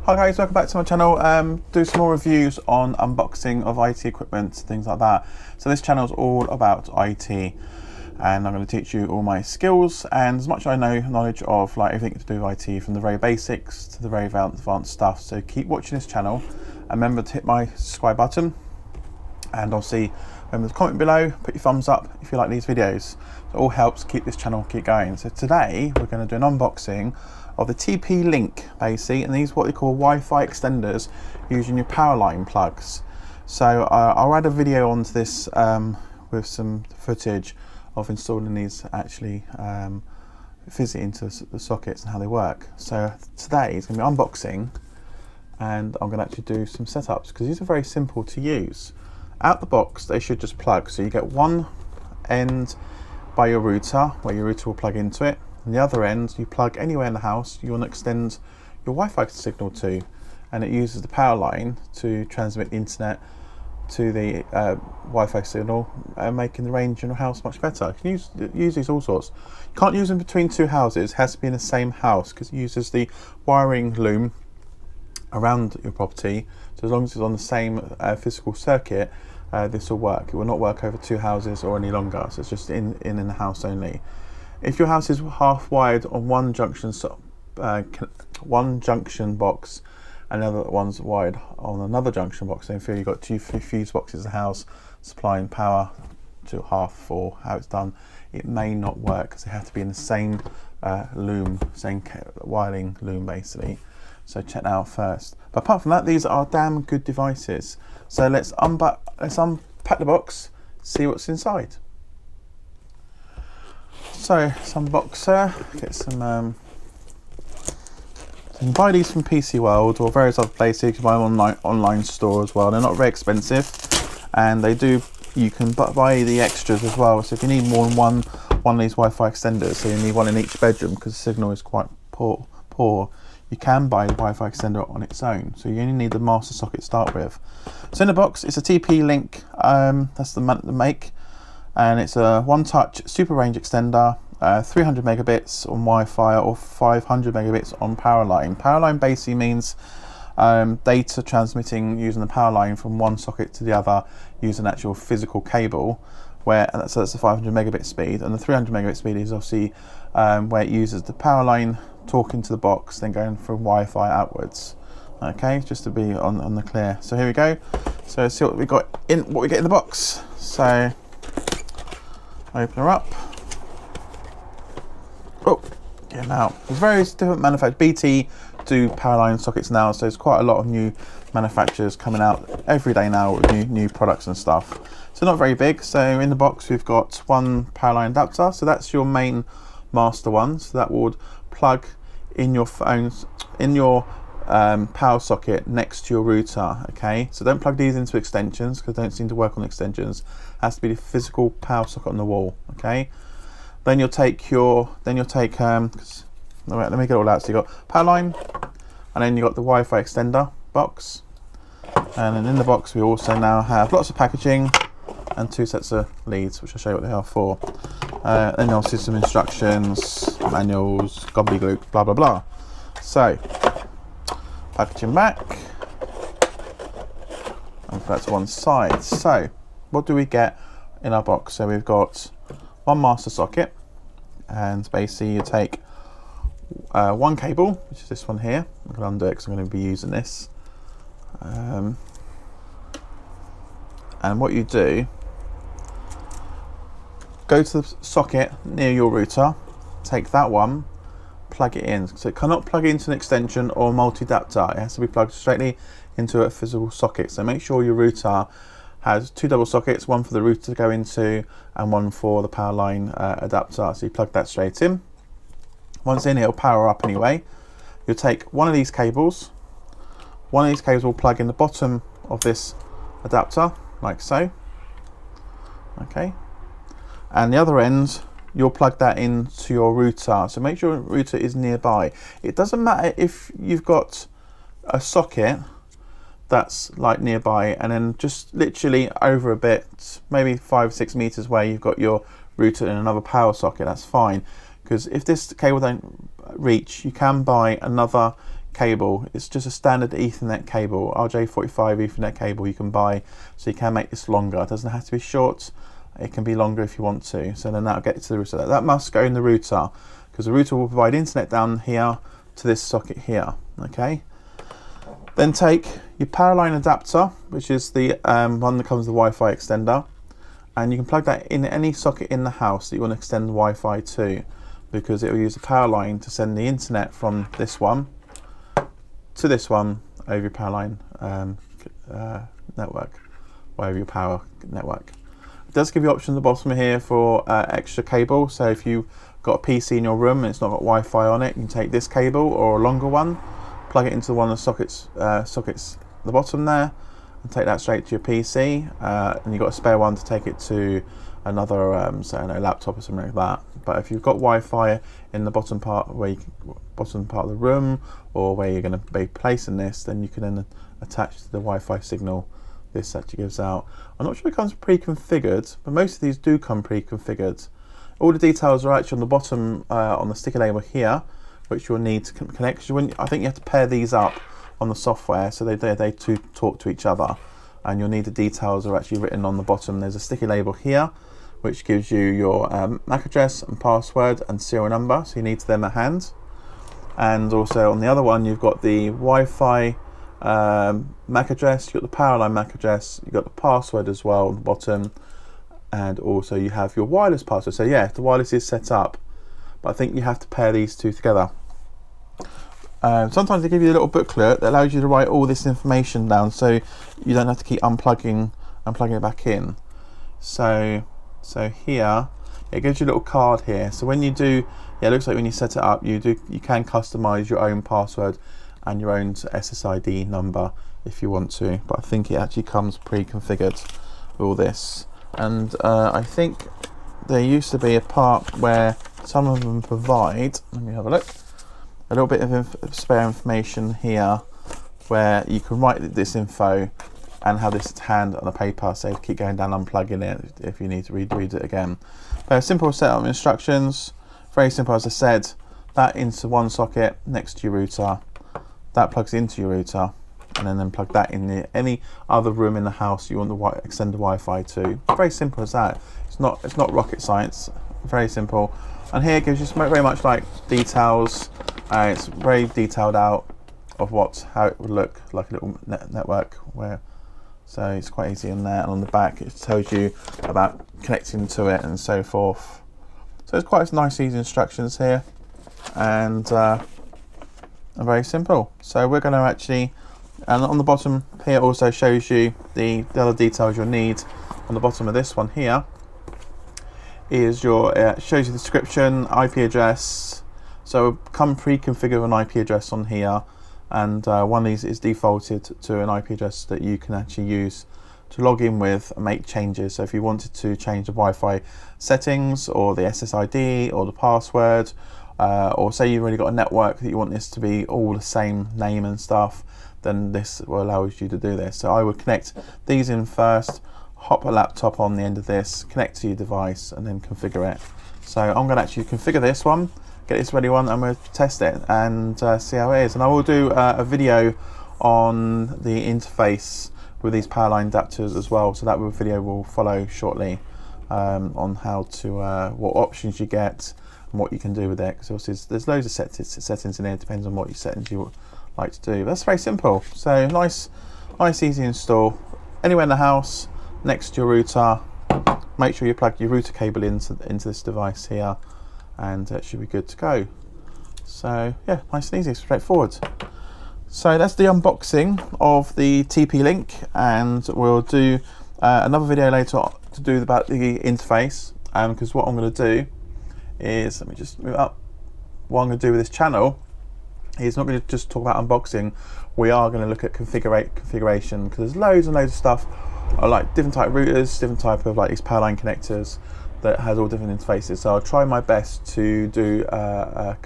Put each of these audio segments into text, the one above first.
Hi guys, welcome back to my channel. Do some more reviews on unboxing of IT equipment, things like that. So this channel is all about IT, and I'm going to teach you all my skills and as much as I know, knowledge of like everything to do with IT, from the very basics to the very advanced stuff. So keep watching this channel and remember to hit my subscribe button, and obviously remember to comment below, put your thumbs up if you like these videos. It all helps keep this channel keep going. So today we're going to do an unboxing of the TP-Link basically, and these are what they call Wi-Fi extenders using your Powerline plugs. So I'll add a video onto this with some footage of installing these actually physically into the sockets and how they work. So today is going to be unboxing, and I'm going to actually do some setups because these are very simple to use. Out the box they should just plug, so you get one end by your router where your router will plug into it, and the other end you plug anywhere in the house you want to extend your Wi-Fi signal to, and it uses the power line to transmit the internet to the Wi-Fi signal, making the range in your house much better. You can use these all sorts. You can't use them between two houses, it has to be in the same house because it uses the wiring loom around your property. So as long as it's on the same physical circuit, this will work. It will not work over two houses or any longer, so it's just in the house only. If your house is half wired on one junction box and the other one's wired on another junction box, so in theory you've got two fuse boxes in the house supplying power to half, or how it's done, it may not work because they have to be in the same loom, same wiring loom basically. So check that out first. But apart from that, these are damn good devices. So let's unpack the box, see what's inside. So some boxer, get some. You can buy these from PC World or various other places. You can buy them online store as well. They're not very expensive, and they do. You can buy the extras as well. So if you need more than one of these Wi-Fi extenders, so you need one in each bedroom because the signal is quite poor. You can buy the Wi-Fi extender on its own. So you only need the master socket to start with. So in the box, it's a TP-Link. That's the make. And it's a one-touch super range extender, 300 megabits on Wi-Fi or 500 megabits on Powerline. Powerline basically means data transmitting using the power line from one socket to the other using an actual physical cable, so that's the 500 megabit speed, and the 300 megabit speed is obviously where it uses the power line talking to the box, then going from Wi-Fi outwards. Okay, just to be on the clear. So here we go. So let's see what we get in the box. So open her up. Oh, get them out. There's various different manufacturers. BT do Powerline sockets now, so there's quite a lot of new manufacturers coming out every day now with new products and stuff. So not very big. So in the box we've got one Powerline adapter. So that's your main master one. So that would plug in your phones, in your power socket next to your router. Okay, so don't plug these into extensions because they don't seem to work on extensions. It has to be the physical power socket on the wall. Okay, then you'll take let me get it all out. So you got power line, and then you got the Wi-Fi extender box, and then in the box we also now have lots of packaging and two sets of leads, which I'll show you what they are for. Then obviously some instructions, manuals, gobbledygook, blah blah blah. So packaging back, and put that to one side. So what do we get in our box? So we've got one master socket, and basically you take one cable, which is this one here. I'm going to undo it because I'm going to be using this. And what you do, go to the socket near your router, take that one, plug it in. So it cannot plug into an extension or multi-adapter. It has to be plugged straightly into a physical socket. So make sure your router has two double sockets, one for the router to go into and one for the power line adapter. So you plug that straight in. Once in, it'll power up anyway. You'll take one of these cables. One of these cables will plug in the bottom of this adapter, like so. Okay. And the other end, you'll plug that into your router. So make sure your router is nearby. It doesn't matter if you've got a socket that's like nearby, and then just literally over a bit, maybe 5-6 meters where you've got your router in another power socket. That's fine, because if this cable don't reach, you can buy another cable. It's just a standard Ethernet cable, RJ45 Ethernet cable you can buy, so you can make this longer. It doesn't have to be short, it can be longer if you want to. So then that'll get to the router. That must go in the router, because the router will provide internet down here to this socket here. Okay. Then take your Powerline adapter, which is the one that comes with the Wi-Fi extender, and you can plug that in any socket in the house that you want to extend the Wi-Fi to, because it will use the Powerline to send the internet from this one to this one over your Powerline network, or over your power network. It does give you options at the bottom here for extra cable. So if you've got a PC in your room and it's not got Wi-Fi on it, you can take this cable or a longer one, plug it into one of the sockets at the bottom there, and take that straight to your PC. And you've got a spare one to take it to another so I know, laptop or something like that. But if you've got Wi-Fi in the bottom part of the room, or where you're going to be placing this, then you can then attach to the Wi-Fi signal this actually gives out. I'm not sure it comes pre-configured, but most of these do come pre-configured. All the details are actually on the bottom on the sticker label here, which you'll need to connect. I think you have to pair these up on the software so they two talk to each other, and you'll need the details are actually written on the bottom. There's a sticky label here which gives you your MAC address and password and serial number, so you need them at hand. And also on the other one you've got the Wi-Fi MAC address, you've got the Powerline MAC address, you've got the password as well on the bottom, and also you have your wireless password. So yeah, the wireless is set up, but I think you have to pair these two together. Sometimes they give you a little booklet that allows you to write all this information down, so you don't have to keep unplugging it back in. So here it gives you a little card here. So when you do, yeah, it looks like when you set it up, you can customize your own password and your own SSID number if you want to, but I think it actually comes pre-configured with all this. And I think there used to be a part where some of them provide, let me have a look, a little bit of spare information here where you can write this info and have this at hand on a paper, so you keep going down unplugging it if you need to read it again. But a simple setup instructions, very simple as I said. That into one socket next to your router, that plugs into your router, and then plug that in any other room in the house you want to extend the Wi-Fi to. Very simple as that. It's not rocket science. Very simple. And here it gives you very much like details. It's very detailed out of how it would look like a little network where. So it's quite easy in there, and on the back it tells you about connecting to it and so forth. So it's quite nice, easy instructions here, and very simple. So we're going to actually, and on the bottom here also shows you the other details you'll need. On the bottom of this one here is your shows you the description, IP address. So come pre-configure an IP address on here. And one of these is defaulted to an IP address that you can actually use to log in with and make changes. So if you wanted to change the Wi-Fi settings or the SSID or the password, or say you've already got a network that you want this to be all the same name and stuff, then this will allow you to do this. So I would connect these in first, hop a laptop on the end of this, connect to your device, and then configure it. So I'm going to actually configure this one, get this ready one, and we'll test it and see how it is. And I will do a video on the interface with these Powerline adapters as well, so that video will follow shortly on how to what options you get and what you can do with it, because obviously there's loads of settings in here. It depends on what settings you would like to do. But that's very simple. So nice easy install anywhere in the house next to your router. Make sure you plug your router cable into this device here, and it should be good to go. So yeah, nice and easy, straightforward. So that's the unboxing of the TP-Link, and we'll do another video later to do about the interface, because what I'm going to do is, let me just move up, what I'm going to do with this channel is not going to just talk about unboxing. We are going to look at configuration, because there's loads and loads of stuff, like different type of routers, different type of like these Powerline connectors that has all different interfaces. So I'll try my best to do a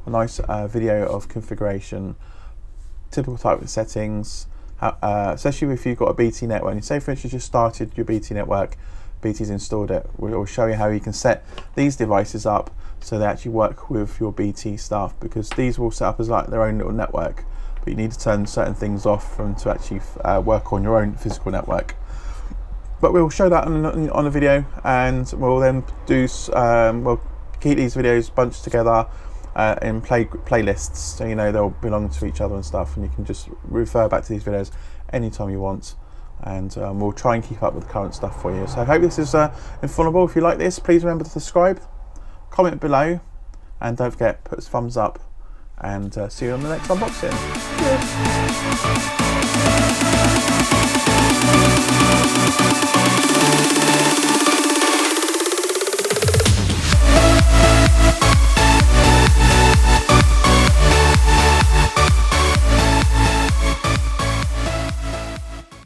nice video of configuration, typical type of settings, especially if you've got a BT network. And say for instance you just started your BT network, BT's installed it. We'll show you how you can set these devices up so they actually work with your BT stuff, because these will set up as like their own little network, but you need to turn certain things off for them to actually work on your own physical network. But we'll show that on a video, and we'll then do we'll keep these videos bunched together in playlists, so you know they'll belong to each other and stuff, and you can just refer back to these videos anytime you want, and we'll try and keep up with the current stuff for you. So I hope this is informative. If you like this, please remember to subscribe, comment below, and don't forget, put a thumbs up, and see you on the next unboxing. Cheers.